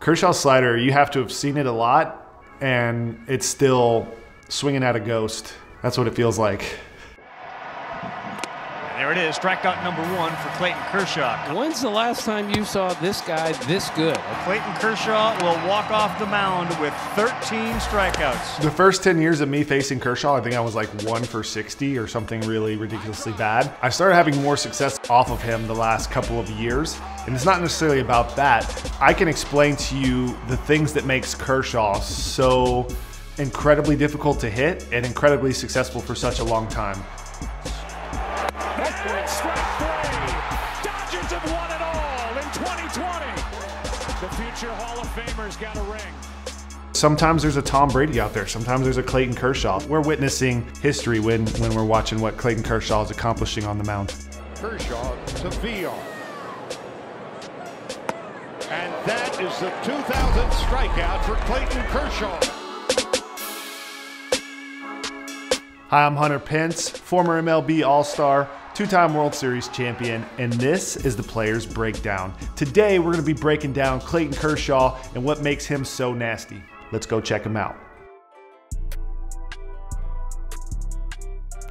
Kershaw's slider, you have to have seen it a lot, and it's still swinging at a ghost. That's what it feels like. And there it is, strikeout number 1 for Clayton Kershaw. When's the last time you saw this guy this good? Clayton Kershaw will walk off the mound with 13 strikeouts. The first 10 years of me facing Kershaw, I think I was like 1 for 60 or something really ridiculously bad. I started having more success off of him the last couple of years, and it's not necessarily about that. I can explain to you the things that makes Kershaw so incredibly difficult to hit and incredibly successful for such a long time. Dodgers have won it all in 2020. The future Hall of Famers got a ring. Sometimes there's a Tom Brady out there. Sometimes there's a Clayton Kershaw. We're witnessing history when we're watching what Clayton Kershaw is accomplishing on the mound. Kershaw to VR. And that is the 2000th strikeout for Clayton Kershaw. Hi, I'm Hunter Pence, former MLB All-Star, 2-time World Series champion, and this is the Players Breakdown. Today, we're going to be breaking down Clayton Kershaw and what makes him so nasty. Let's go check him out.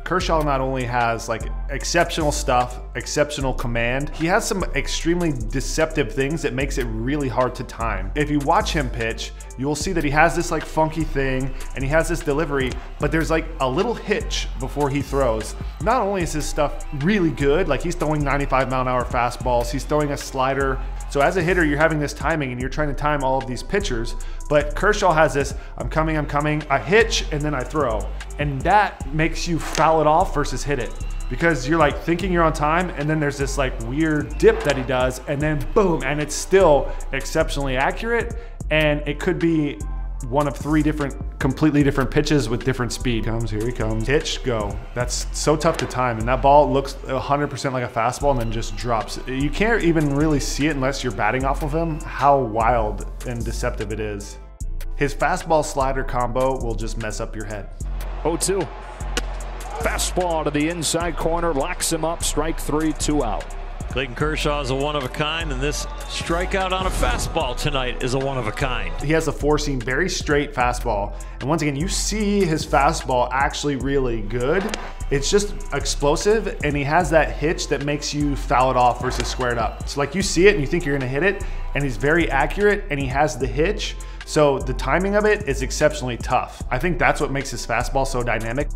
Kershaw not only has like exceptional stuff, exceptional command, he has some extremely deceptive things that makes it really hard to time. If you watch him pitch, you will see that he has this like funky thing and he has this delivery, but there's like a little hitch before he throws. Not only is his stuff really good, like he's throwing 95-mile-an-hour fastballs, he's throwing a slider. So as a hitter, you're having this timing and you're trying to time all of these pitchers, but Kershaw has this, I'm coming, I hitch, and then I throw. And that makes you foul it off versus hit it. Because you're like thinking you're on time, and then there's this like weird dip that he does, and then boom, and it's still exceptionally accurate, and it could be one of 3 completely different pitches with different speed. Here he comes, hitch, go. That's so tough to time, and that ball looks 100% like a fastball and then just drops. You can't even really see it unless you're batting off of him, how wild and deceptive it is. His fastball slider combo will just mess up your head. 0-2. Fastball to the inside corner, locks him up, strike 3, 2 out. Clayton Kershaw is a one-of-a-kind, and this strikeout on a fastball tonight is a one-of-a-kind. He has a four-seam, very straight fastball. And once again, you see his fastball actually really good. It's just explosive, and he has that hitch that makes you foul it off versus square it up. So like you see it and you think you're gonna hit it, and he's very accurate, and he has the hitch. So the timing of it is exceptionally tough. I think that's what makes his fastball so dynamic.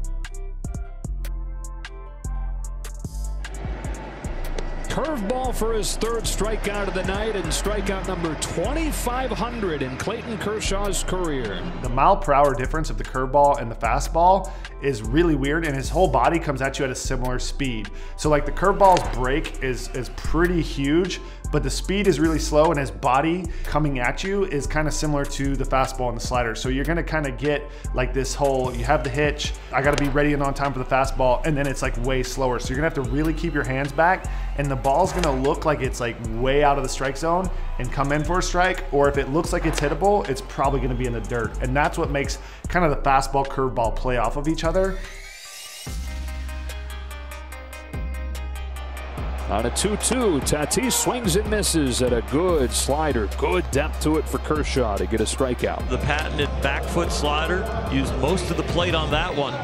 Curveball for his 3rd strikeout of the night, and strikeout number 2,500 in Clayton Kershaw's career. The mile-per-hour difference of the curveball and the fastball is really weird, and his whole body comes at you at a similar speed. So like the curveball's break is pretty huge, but the speed is really slow, and his body coming at you is kind of similar to the fastball and the slider. So you're gonna kind of get like this whole, you have the hitch, I gotta be ready and on time for the fastball, and then it's like way slower. So you're gonna have to really keep your hands back, and the ball's gonna look like it's like way out of the strike zone and come in for a strike, or if it looks like it's hittable, it's probably gonna be in the dirt. And that's what makes kind of the fastball curveball play off of each other. On a 2-2, Tatis swings and misses at a good slider. Good depth to it for Kershaw to get a strikeout. The patented back foot slider used most of the plate on that one.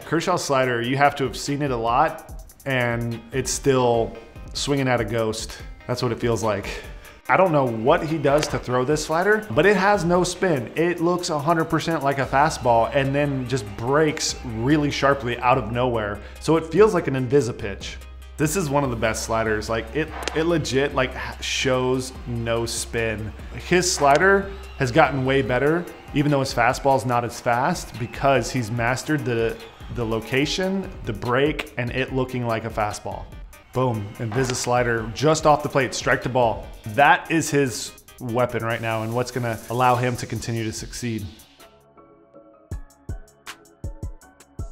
Kershaw's slider, you have to have seen it a lot, and it's still swinging at a ghost. That's what it feels like. I don't know what he does to throw this slider, but it has no spin. It looks 100% like a fastball and then just breaks really sharply out of nowhere. So it feels like an INVISA pitch. This is one of the best sliders. Like it legit like shows no spin. His slider has gotten way better, even though his fastball is not as fast, because he's mastered the location, the break, and it looking like a fastball. Boom, INVISA slider just off the plate, strike the ball. That is his weapon right now and what's gonna allow him to continue to succeed.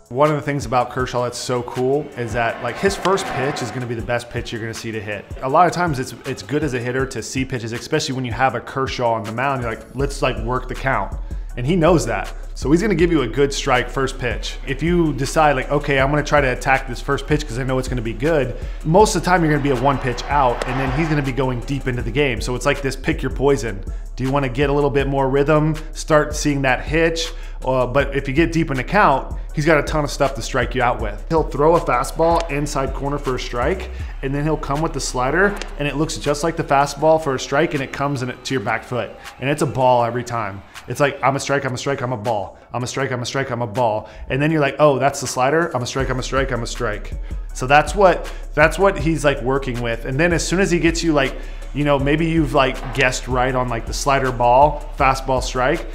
One of the things about Kershaw that's so cool is that like his first pitch is gonna be the best pitch you're gonna see to hit. A lot of times it's good as a hitter to see pitches, especially when you have a Kershaw on the mound, you're like, let's like work the count. And he knows that. So he's gonna give you a good strike first pitch. If you decide like, okay, I'm gonna try to attack this first pitch because I know it's gonna be good, most of the time you're gonna be a 1 pitch out, and then he's gonna be going deep into the game. So it's like this pick your poison. Do you want to get a little bit more rhythm, start seeing that hitch? But if you get deep in the count, he's got a ton of stuff to strike you out with. He'll throw a fastball inside corner for a strike, and then he'll come with the slider, and it looks just like the fastball for a strike, and it comes to your back foot. And it's a ball every time. It's like, I'm a strike, I'm a strike, I'm a ball. I'm a strike, I'm a strike, I'm a ball. And then you're like, oh, that's the slider? I'm a strike, I'm a strike, I'm a strike. So that's what he's like working with. And then as soon as he gets you like, you know, maybe you've like guessed right on like the slider ball, fastball strike,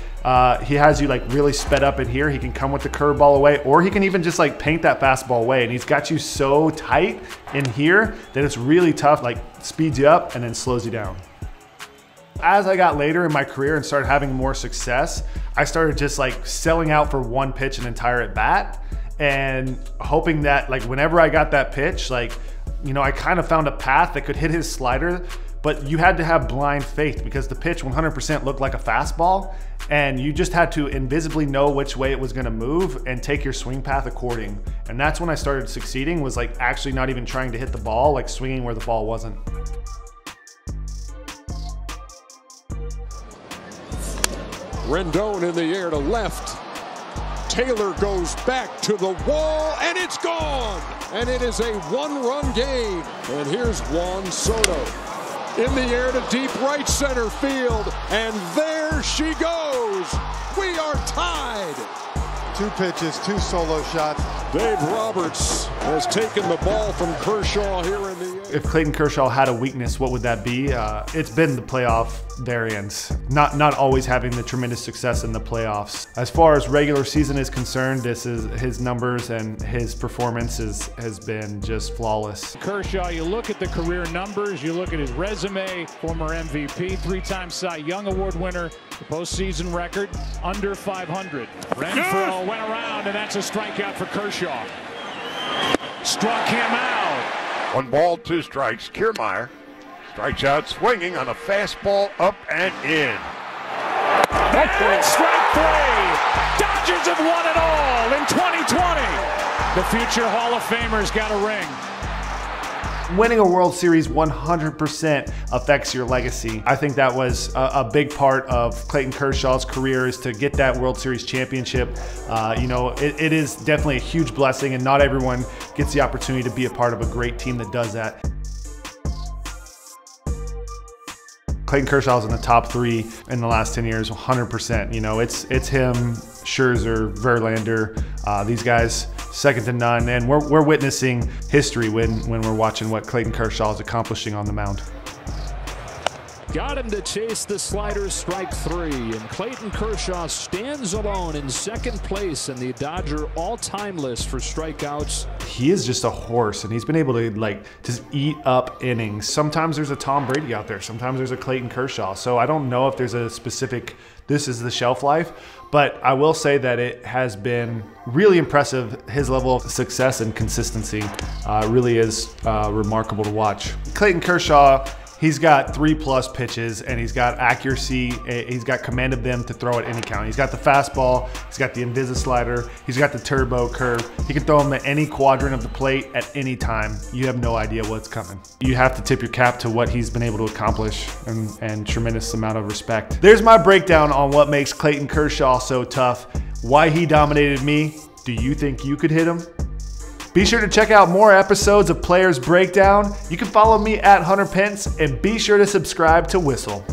he has you like really sped up in here. He can come with the curveball away, or he can even just like paint that fastball away. And he's got you so tight in here that it's really tough, like speeds you up and then slows you down. As I got later in my career and started having more success, I started just like selling out for one pitch an entire at bat and hoping that like whenever I got that pitch, like, you know, I kind of found a path that could hit his slider, but you had to have blind faith because the pitch 100% looked like a fastball, and you just had to invisibly know which way it was gonna move and take your swing path according. And that's when I started succeeding, was like actually not even trying to hit the ball, like swinging where the ball wasn't. Rendon in the air to left. Taylor goes back to the wall, and it's gone. And it is a one-run game. And here's Juan Soto in the air to deep right center field. And there she goes. We are tied. 2 pitches, 2 solo shots. Dave Roberts has taken the ball from Kershaw here in the end. If Clayton Kershaw had a weakness, what would that be? It's been the playoff variance. Not always having the tremendous success in the playoffs. As far as regular season is concerned, this is his numbers and his performance has been just flawless. Kershaw, you look at the career numbers, you look at his resume, former MVP, 3-time Cy Young Award winner, the postseason record, under 500. Renfroe went around, and that's a strikeout for Kershaw. Struck him out. 1 ball, 2 strikes. Kiermaier strikes out swinging on a fastball up and in. And strike 3. Dodgers have won it all in 2020. The future Hall of Famers got a ring. Winning a World Series 100% affects your legacy. I think that was a big part of Clayton Kershaw's career, is to get that World Series championship. You know, it is definitely a huge blessing, and not everyone gets the opportunity to be a part of a great team that does that. Clayton Kershaw's in the top 3 in the last 10 years, 100%. You know, it's him, Scherzer, Verlander, these guys, second to none. And we're witnessing history when we're watching what Clayton Kershaw is accomplishing on the mound. Got him to chase the slider, strike 3, and Clayton Kershaw stands alone in second place in the Dodger all-time list for strikeouts. He is just a horse, and he's been able to like just eat up innings. Sometimes there's a Tom Brady out there, sometimes there's a Clayton Kershaw. So I don't know if there's a specific, this is the shelf life, but I will say that it has been really impressive. His level of success and consistency really is remarkable to watch. Clayton Kershaw, he's got 3+ pitches, and he's got accuracy. He's got command of them to throw at any count. He's got the fastball, he's got the INVISA slider, he's got the turbo curve. He can throw them at any quadrant of the plate at any time. You have no idea what's coming. You have to tip your cap to what he's been able to accomplish, and tremendous amount of respect. There's my breakdown on what makes Clayton Kershaw so tough, why he dominated me. Do you think you could hit him? Be sure to check out more episodes of Players Breakdown. You can follow me at Hunter Pence, and be sure to subscribe to Whistle.